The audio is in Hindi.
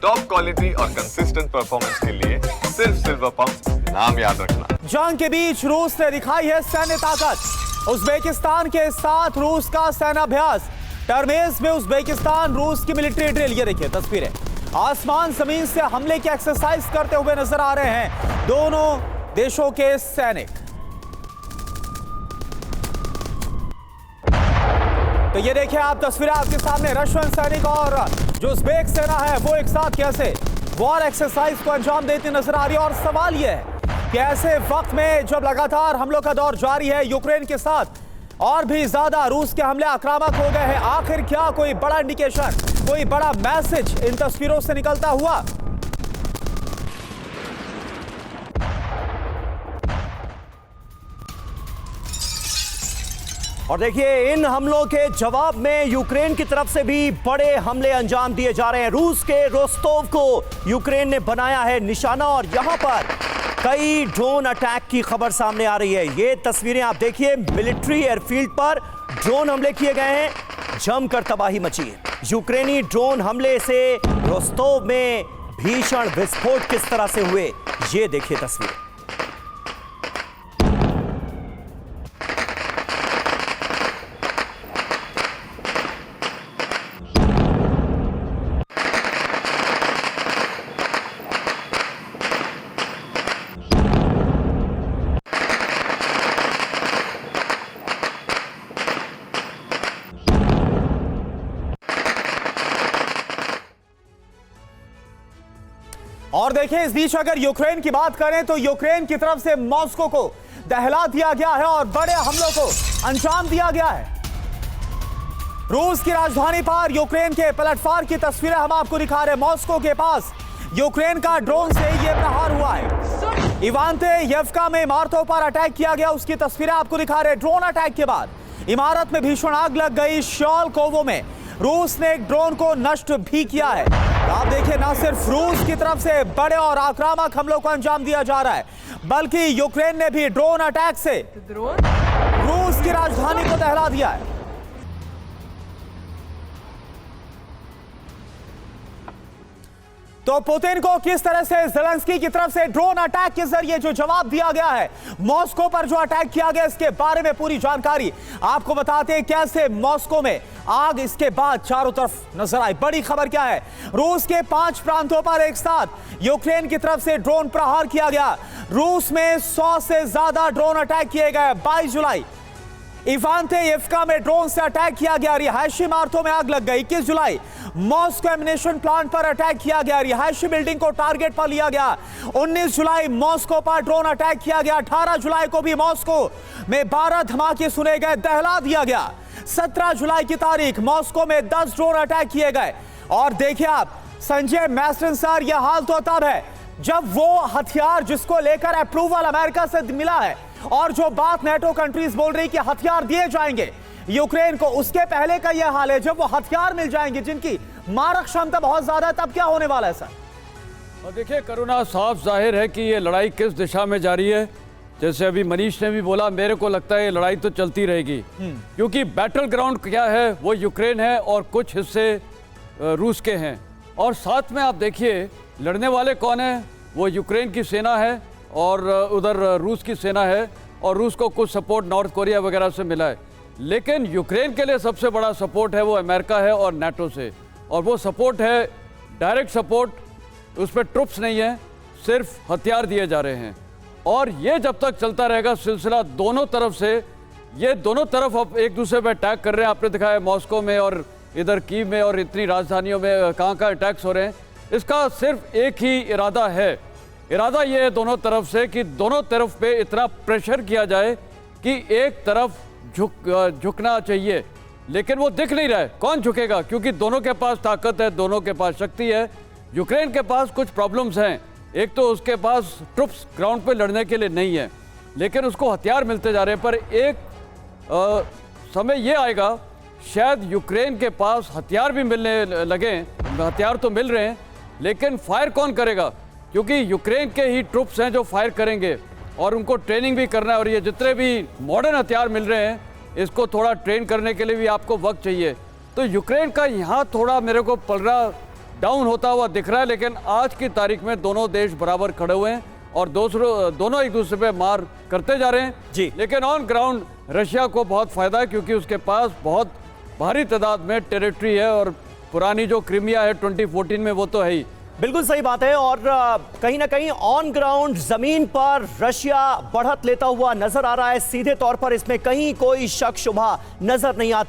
टॉप क्वालिटी और कंसिस्टेंट परफॉर्मेंस के लिए सिर्फ सिल्वर पंप नाम याद रखना। जंग के बीच रूस ने दिखाई है सैन्य ताकत। उज्बेकिस्तान के साथ रूस का सैन्याभ्यास। टर्मेज में उज्बेकिस्तान रूस की मिलिट्री ड्रिल। ये देखिए तस्वीरें, आसमान जमीन से हमले की एक्सरसाइज करते हुए नजर आ रहे हैं दोनों देशों के सैनिक। तो ये देखिए आप तस्वीरें आपके सामने, रशियन सैनिक और जो उज्बेक सेना है वो एक साथ कैसे वॉर एक्सरसाइज को अंजाम देती नजर आ रही है। और सवाल यह है कि ऐसे वक्त में जब लगातार हमलों का दौर जारी है यूक्रेन के साथ, और भी ज्यादा रूस के हमले आक्रामक हो गए हैं, आखिर क्या कोई बड़ा इंडिकेशन, कोई बड़ा मैसेज इन तस्वीरों से निकलता हुआ? और देखिए इन हमलों के जवाब में यूक्रेन की तरफ से भी बड़े हमले अंजाम दिए जा रहे हैं। रूस के रोस्तोव को यूक्रेन ने बनाया है निशाना और यहां पर कई ड्रोन अटैक की खबर सामने आ रही है। ये तस्वीरें आप देखिए, मिलिट्री एयरफील्ड पर ड्रोन हमले किए गए हैं, जमकर तबाही मची है। यूक्रेनी ड्रोन हमले से रोस्तोव में भीषण विस्फोट किस तरह से हुए, ये देखिए तस्वीर। और देखिए इस बीच अगर यूक्रेन की बात करें तो यूक्रेन की तरफ से मॉस्को को दहला दिया गया है और बड़े हमलों को अंजाम दिया गया है। रूस की राजधानी पर यूक्रेन के पलटवार की तस्वीरें हम आपको दिखा रहे हैं। मॉस्को के पास यूक्रेन का ड्रोन से यह प्रहार हुआ है। इवांतेयेवका में इमारतों पर अटैक किया गया, उसकी तस्वीरें आपको दिखा रहे हैं। ड्रोन अटैक के बाद इमारत में भीषण आग लग गई। शॉलकोवो में रूस ने एक ड्रोन को नष्ट भी किया है। आप देखिए न सिर्फ रूस की तरफ से बड़े और आक्रामक हमलों को अंजाम दिया जा रहा है, बल्कि यूक्रेन ने भी ड्रोन अटैक से रूस की राजधानी को दहला दिया है। तो पुतिन को किस तरह से ज़ेलेंस्की की तरफ से ड्रोन अटैक के जरिए जो जवाब दिया गया है, मॉस्को पर जो अटैक किया गया, इसके बारे में पूरी जानकारी आपको बताते हैं। कैसे मॉस्को में आग इसके बाद चारों तरफ नजर आई। बड़ी खबर क्या है, रूस के 5 प्रांतों पर एक साथ यूक्रेन की तरफ से ड्रोन प्रहार किया गया। रूस में 100 से ज्यादा ड्रोन अटैक किए गए। 22 जुलाई इवांतेयेवका में ड्रोन से अटैक किया गया, रिहायशी इमारतों में आग लग गई। 21 जुलाई मॉस्को एमिनेशन प्लांट पर अटैक किया गया, रिहायशी बिल्डिंग को टारगेट पर लिया गया। 19 जुलाई मॉस्को पर ड्रोन अटैक किया गया। 18 जुलाई को भी मॉस्को में 12 धमाके सुने गए, दहला दिया गया। 17 जुलाई की तारीख मॉस्को में 10 ड्रोन अटैक किए गए। और देखिए आप संजय मैस्टन सर, यह हाल तो तब है जब वो हथियार जिसको लेकर अप्रूवल अमेरिका से मिला है और जो बात नेटो कंट्रीज बोल रही कि हथियार दिए जाएंगे यूक्रेन को, उसके पहले का यह हाल है जब वो हथियार मिल जाएंगे जिनकी मारक क्षमता बहुत ज्यादा है, तब क्या होने वाला है सर? और देखिए करुणा, साफ जाहिर है कि ये लड़ाई किस दिशा में जारी है। जैसे अभी मनीष ने भी बोला, मेरे को लगता है ये लड़ाई तो चलती रहेगी, क्योंकि बैटल ग्राउंड क्या है वो यूक्रेन है और कुछ हिस्से रूस के हैं। और साथ में आप देखिए लड़ने वाले कौन है, वो यूक्रेन की सेना है और उधर रूस की सेना है, और रूस को कुछ सपोर्ट नॉर्थ कोरिया वगैरह से मिला है। लेकिन यूक्रेन के लिए सबसे बड़ा सपोर्ट है वो अमेरिका है और नाटो से, और वो सपोर्ट है डायरेक्ट सपोर्ट, उस पर ट्रुप्स नहीं है, सिर्फ हथियार दिए जा रहे हैं। और ये जब तक चलता रहेगा सिलसिला दोनों तरफ से, ये दोनों तरफ अब एक दूसरे पर अटैक कर रहे हैं। आपने दिखाया मॉस्को में और इधर कीव में और इतनी राजधानियों में कहाँ अटैक्स हो रहे हैं। इसका सिर्फ एक ही इरादा है, इरादा ये है दोनों तरफ से कि दोनों तरफ पे इतना प्रेशर किया जाए कि एक तरफ झुकना चाहिए। लेकिन वो दिख नहीं रहा है, कौन झुकेगा, क्योंकि दोनों के पास ताकत है, दोनों के पास शक्ति है। यूक्रेन के पास कुछ प्रॉब्लम्स हैं, एक तो उसके पास ट्रुप्स ग्राउंड पे लड़ने के लिए नहीं है, लेकिन उसको हथियार मिलते जा रहे हैं। पर एक समय ये आएगा शायद यूक्रेन के पास हथियार भी मिलने लगे, हथियार तो मिल रहे हैं लेकिन फायर कौन करेगा, क्योंकि यूक्रेन के ही ट्रुप्स हैं जो फायर करेंगे और उनको ट्रेनिंग भी करना है। और ये जितने भी मॉडर्न हथियार मिल रहे हैं इसको थोड़ा ट्रेन करने के लिए भी आपको वक्त चाहिए। तो यूक्रेन का यहाँ थोड़ा मेरे को पलड़ा डाउन होता हुआ दिख रहा है, लेकिन आज की तारीख में दोनों देश बराबर खड़े हुए हैं और दोनों एक दूसरे पे मार करते जा रहे हैं जी। लेकिन ऑन ग्राउंड रशिया को बहुत फायदा है, क्योंकि उसके पास बहुत भारी तादाद में टेरिटरी है और पुरानी जो क्रीमिया है 2014 में वो तो है ही। बिल्कुल सही बात है। और कहीं ना कहीं ऑन ग्राउंड जमीन पर रशिया बढ़त लेता हुआ नजर आ रहा है। सीधे तौर पर इसमें कहीं कोई शक शुबा नजर नहीं आता।